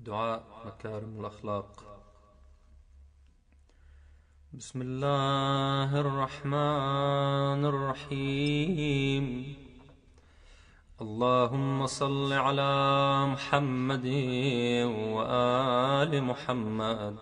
دعاء مكارم الأخلاق. بسم الله الرحمن الرحيم. اللهم صل على محمد وآل محمد،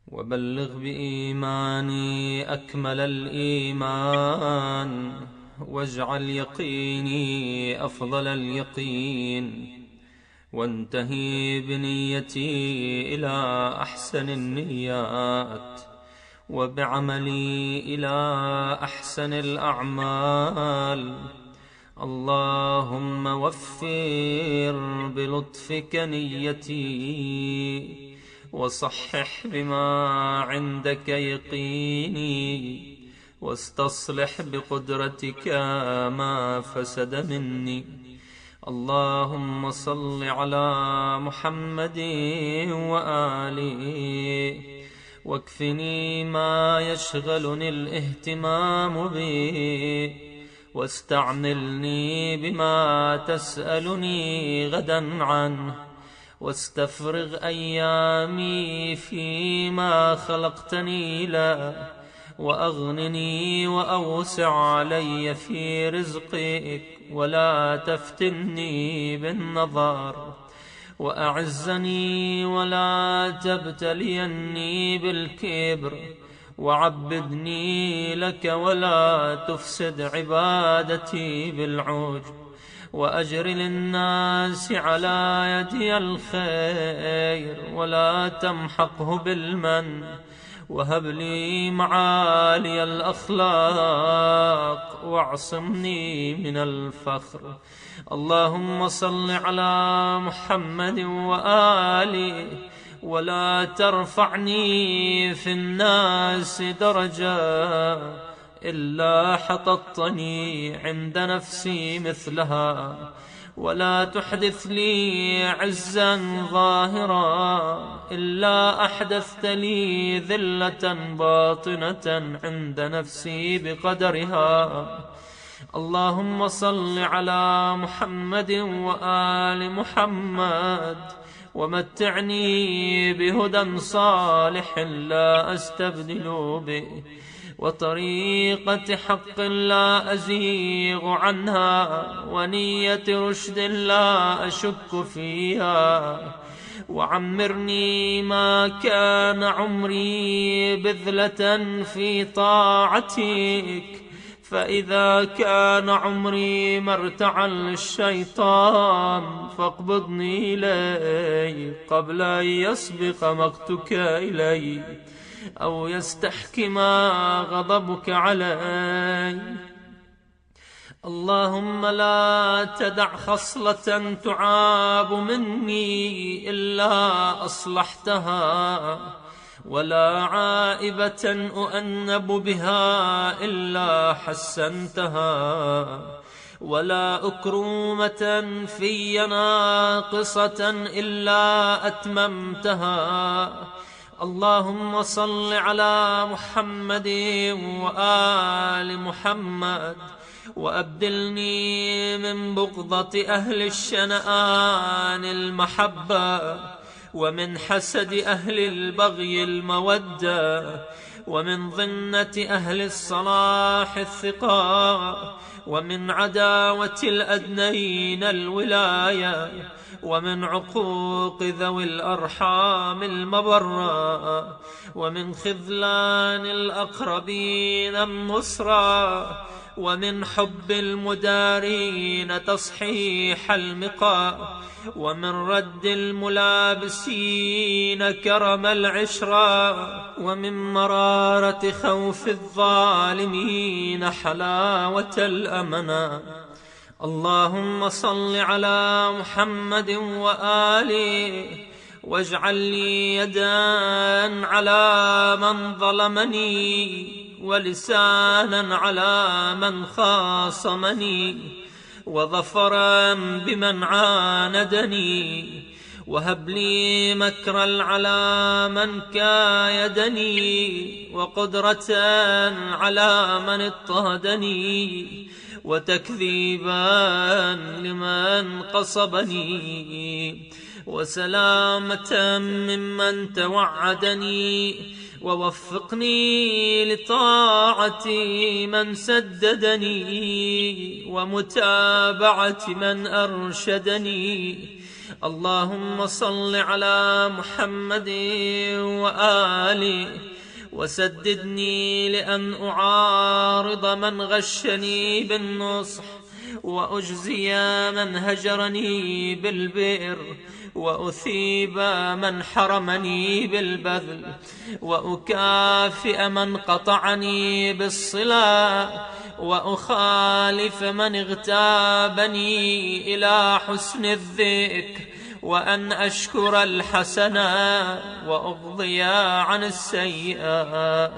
وبلغ بإيماني أكمل الإيمان، واجعل يقيني أفضل اليقين، وانتهي بنيتي إلى أحسن النيات، وبعملي إلى أحسن الأعمال. اللهم وفر بلطفك نيتي، وصحح بما عندك يقيني، واستصلح بقدرتك ما فسد مني. اللهم صل على محمد وآله، واكفني ما يشغلني الاهتمام به، واستعملني بما تسألني غدا عنه، واستفرغ أيامي فيما خلقتني له، وأغنني وأوسع علي في رزقك، ولا تفتني بالنظر، وأعزني ولا تبتليني بالكبر، وعبدني لك ولا تفسد عبادتي بالعجب، وأجر للناس على يدي الخير ولا تمحقه بالمن، وهب لي معالي الأخلاق واعصمني من الفخر. اللهم صل على محمد وآله، ولا ترفعني في الناس درجة إلا حططتني عند نفسي مثلها، ولا تحدث لي عزا ظاهرا إلا أحدثت لي ذلة باطنة عند نفسي بقدرها. اللهم صل على محمد وآل محمد، ومتعني بهدى صالح لا أستبدل به، وطريقة حق لا أزيغ عنها، ونية رشد لا أشك فيها. وعمرني ما كان عمري بذلة في طاعتك، فإذا كان عمري مرتعا للشيطان فاقبضني إليه قبل أن يسبق مقتك إلي، أو يستحكم غضبك علي. اللهم لا تدع خصلة تعاب مني إلا أصلحتها، ولا عائبة أؤنب بها إلا حسنتها، ولا أكرومة في ناقصة إلا أتممتها. اللهم صل على محمد وآل محمد، وأبدلني من بغضة أهل الشنآن المحبة، ومن حسد أهل البغي المودة، ومن ظنة أهل الصلاح الثقة، ومن عداوة الأدنين الولاية، ومن عقوق ذوي الأرحام المبرة، ومن خذلان الأقربين النصرة، ومن حب المدارين تصحيح المقا، ومن رد الملابسين كرم العشرة، ومن مرارة خوف الظالمين حلاوة الأمنا. اللهم صل على محمد وآله، واجعل لي يدا على من ظلمني، ولسانا على من خاصمني، وظفرا بمن عاندني، وهب لي مكرا على من كايدني، وقدرة على من اضطهدني، وتكذيبا لمن قصبني، وسلامة ممن توعدني، ووفقني لطاعة من سددني، ومتابعة من أرشدني. اللهم صل على محمد وآله، وسددني لأن أعارض من غشني بالنصح، وأجزي من هجرني بالبئر، وأثيب من حرمني بالبذل، وأكافئ من قطعني بالصلة، وأخالف من اغتابني إلى حسن الذكر، وأن أشكر الحسنة وأغضي عن السيئة.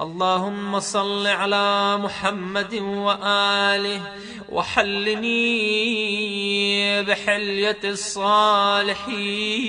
اللهم صل على محمد وآله، وحلني بحلية الصالحين،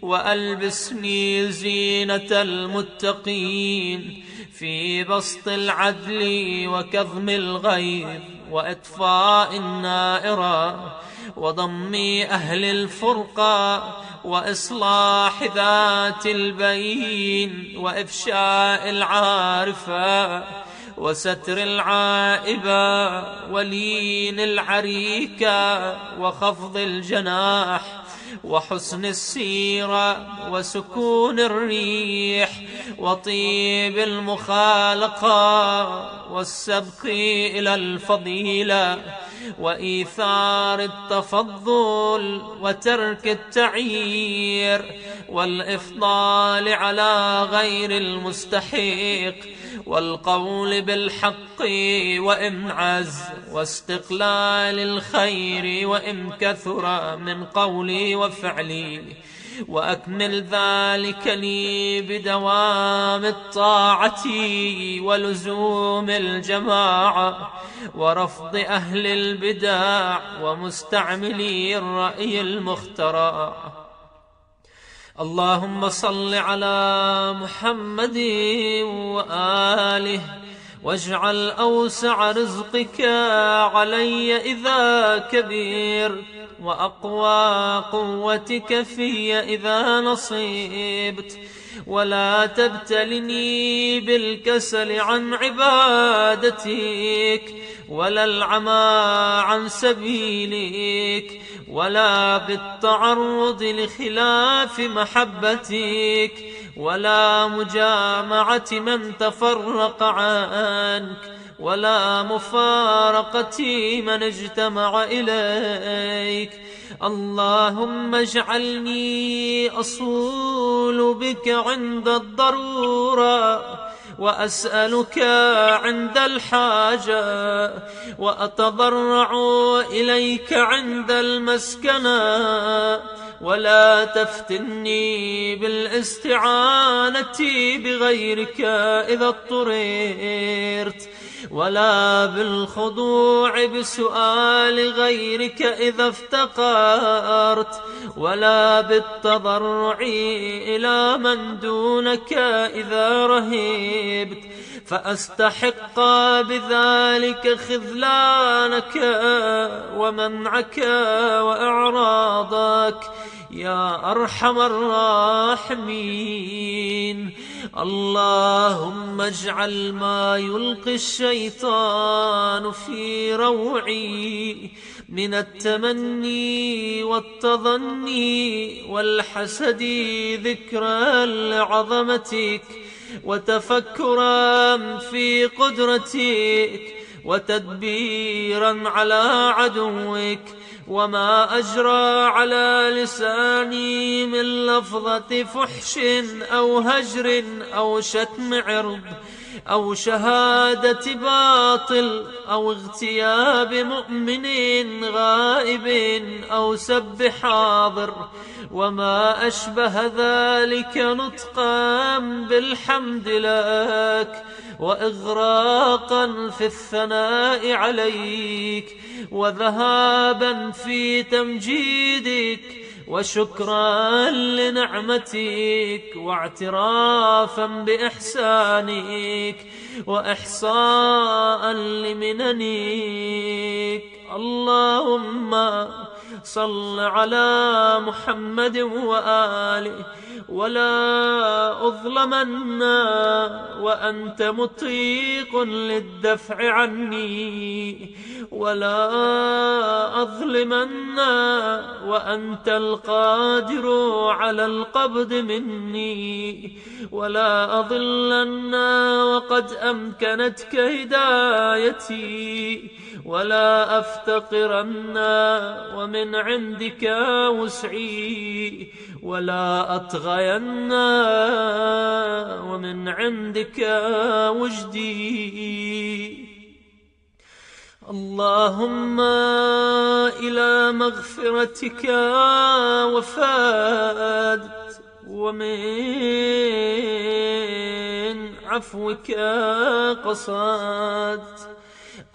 وألبسني زينة المتقين، في بسط العدل وكظم الغيظ وإطفاء النائرة، وضم أهل الفرقة، وإصلاح ذات البين، وإفشاء العارفة، وستر العائبة، ولين العريكة، وخفض الجناح، وحسن السيرة، وسكون الريح، وطيب المخالقة، والسبق إلى الفضيلة، وإيثار التفضل، وترك التعيير، والإفضال على غير المستحق، والقول بالحق وإن عز، واستقلال الخير وإن كثر من قولي وفعلي، وأكمل ذلك لي بدوام الطاعة ولزوم الجماعة، ورفض أهل البدع ومستعملي الرأي المخترع. اللهم صل على محمد وآله، واجعل أوسع رزقك علي إذا كبير، وأقوى قوتك في إذا نصبت، ولا تبتلني بالكسل عن عبادتك، ولا العمى عن سبيلك، ولا بالتعرض لخلاف محبتك، ولا مجامعة من تفرق عنك، ولا مفارقة من اجتمع إليك. اللهم اجعلني أصول بك عند الضرورة، وأسألك عند الحاجة، وأتضرع إليك عند المسكنة، ولا تفتني بالاستعانة بغيرك إذا اضطررت، ولا بالخضوع بسؤال غيرك إذا افتقرت، ولا بالتضرع إلى من دونك إذا رهبت، فأستحق بذلك خذلانك ومنعك وإعراضك يا أرحم الراحمين. اللهم اجعل ما يلقي الشيطان في روعي من التمني والتظني والحسد ذكرا لعظمتك، وتفكرا في قدرتك، وتدبيرا على عدوك، وما أجرى على لساني من لفظة فحش أو هجر أو شتم عرض أو شهادة باطل أو اغتياب مؤمن غائب أو سب حاضر، وما أشبه ذلك نطقا بالحمد لك. وإغراقا في الثناء عليك، وذهابا في تمجيدك، وشكرا لنعمتك، واعترافا بإحسانك، وإحصاء لمننك. اللهم صل على محمد وآله، ولا أظلمن وأنت مطيق للدفع عني، ولا أظلمن وأنت القادر على القبض مني، ولا أضلن وقد أمكنتك هدايتي، ولا أفتقرن ومن عندك وسعي، ولا أطغين ومن عندك وجدي. اللهم إلى مغفرتك وفادت، ومن عفوك قصدت.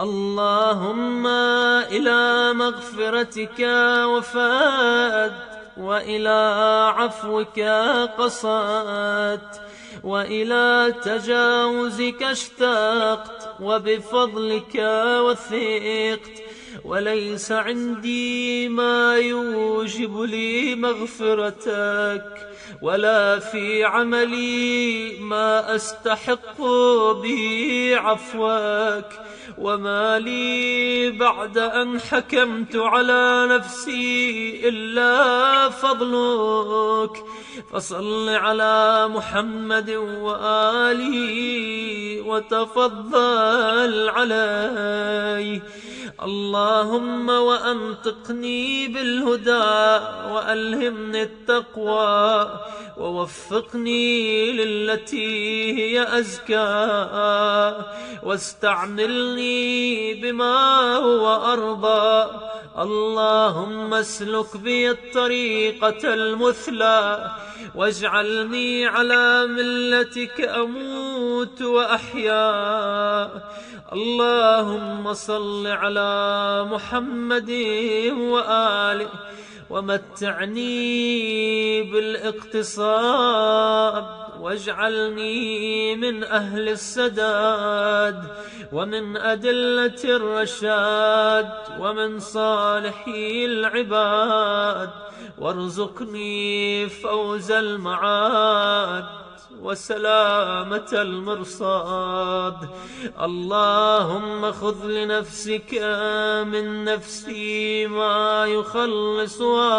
اللهم إلى مغفرتك وفادت، وإلى عفوك قصدت، وإلى تجاوزك اشتقت، وبفضلك وثقت. وليس عندي ما يوجب لي مغفرتك، ولا في عملي ما أستحق به عفوك، وما لي بعد أن حكمت على نفسي إلا فضلك. فصل على محمد وآله وتفضل عليه. اللهم وأنطقني بالهدى، وألهمني التقوى، ووفقني للتي هي أزكى، واستعملني بما هو أرضى. اللهم اسلك بي الطريقة المثلى، واجعلني على ملتك أموت وأحيا. اللهم صل على محمد وآله، ومتعني بالاقتصاد، واجعلني من أهل السداد، ومن أدلة الرشاد، ومن صالحي العباد. وارزقني فوز المعاد وسلامة المرصاد. اللهم خذ لنفسك من نفسي ما يخلصها،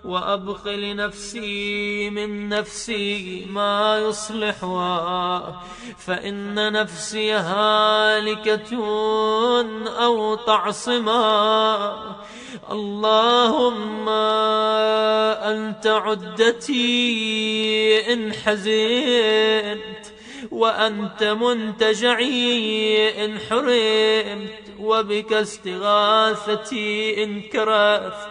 وأبق لنفسي من نفسي ما يصلحها، فإن نفسي هالكة أو تعصما. اللهم أنت عدتي إن حزنت، وأنت منتجعي إن حرمت، وبك استغاثتي إن كرفت.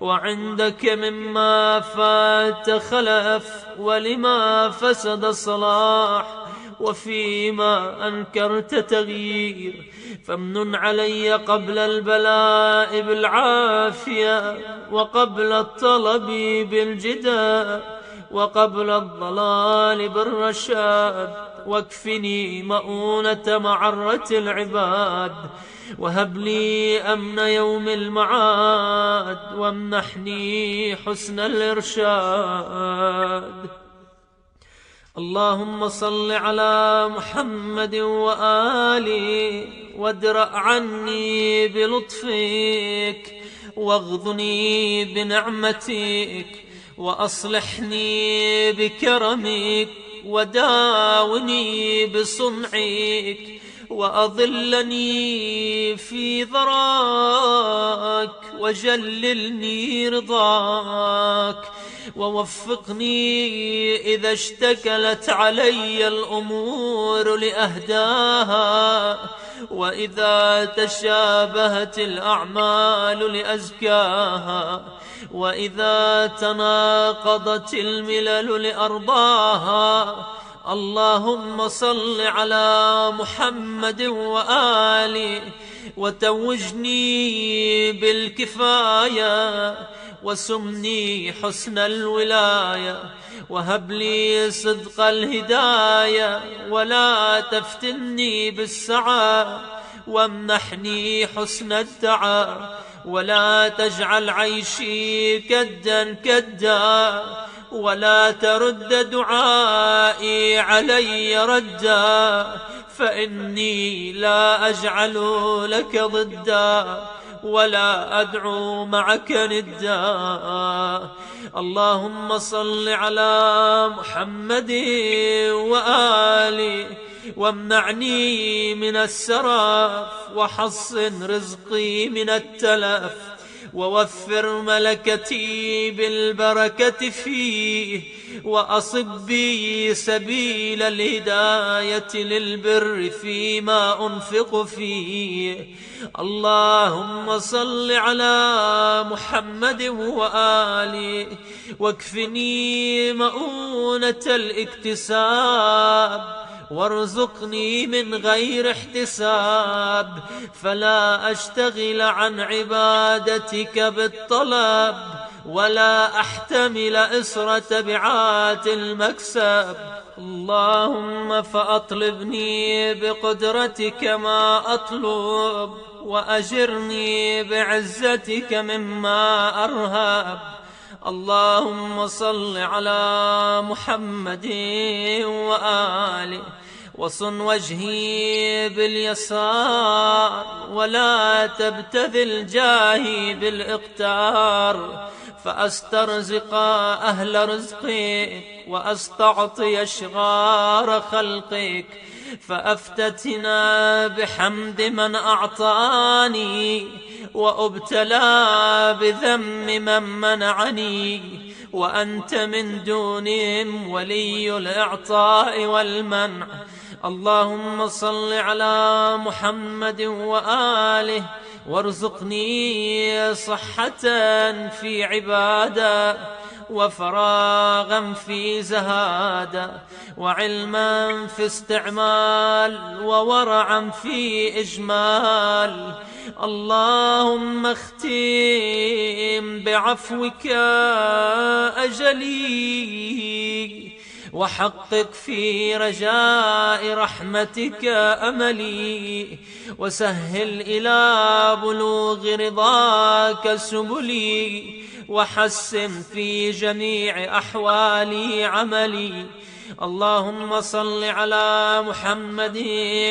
وعندك مما فات خلف، ولما فسد صلاح، وفيما أنكرت تغيير. فامنن علي قبل البلاء بالعافية، وقبل الطلب بالجداء، وقبل الضلال بالرشاد. واكفني مؤونة معرة العباد، وهب لي أمن يوم المعاد، وامنحني حسن الإرشاد. اللهم صل على محمد وآله، وادرأ عني بلطفك، واغضني بنعمتك، وأصلحني بكرمك، وداوني بصنعك، وأظلني في ضراك، وجللني رضاك. ووفقني إذا اشتكلت علي الأمور لأهداها، وإذا تشابهت الأعمال لأزكاها، وإذا تناقضت الملل لأرضاها. اللهم صل على محمد وآله وتوجني بالكفاية وسمني حسن الولاية وهب لي صدق الهداية ولا تفتني بالسعى وامنحني حسن الدعاء ولا تجعل عيشي كدا كدا ولا ترد دعائي علي ردا فإني لا أجعل لك ضدا ولا أدعو معك ندا. اللهم صل على محمد وآله وامنعني من السرف وحصن رزقي من التلف ووفر ملكتي بالبركة فيه وأصب بي سبيل الهداية للبر فيما أنفق فيه. اللهم صل على محمد وآله واكفني مؤونة الاكتساب وارزقني من غير احتساب فلا أشتغل عن عبادتك بالطلب ولا أحتمل إصر تبعات المكسب. اللهم فأطلبني بقدرتك ما أطلب وأجرني بعزتك مما أرهب. اللهم صل على محمد وآله وصن وجهي باليسار ولا تبتذل جاهي بالإقتار فأسترزق أهل رزقك وأستعطي أشغار خلقك فأفتتنا بحمد من أعطاني وأبتلى بذم من منعني وأنت من دونهم ولي الإعطاء والمنع. اللهم صل على محمد وآله وارزقني صحة في عبادة وفراغا في زهادة وعلما في استعمال وورعا في إجمال. اللهم اختم بعفوك أجلي وحقق في رجاء رحمتك أملي وسهل إلى بلوغ رضاك سبلي وحسن في جميع أحوالي عملي. اللهم صل على محمد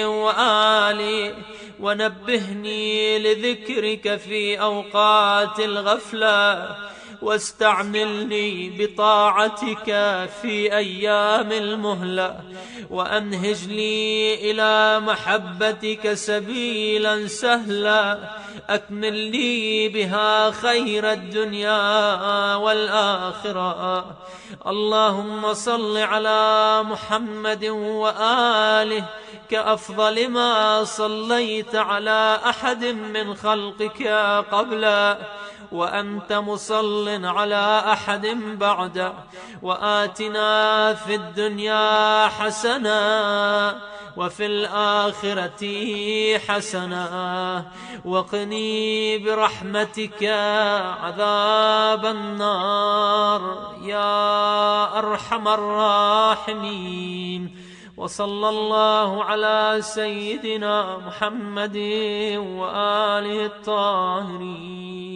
وآله ونبهني لذكرك في أوقات الغفلة واستعملني بطاعتك في أيام المهلة وأنهج لي إلى محبتك سبيلا سهلا أكمل لي بها خير الدنيا والآخرة. اللهم صل على محمد وآله كأفضل ما صليت على أحد من خلقك قبله وأنت مصل على أحد بعده. وآتنا في الدنيا حسنة وفي الآخرة حسنة وقني برحمتك عذاب النار يا أرحم الراحمين. وصلى الله على سيدنا محمد وآله الطاهرين.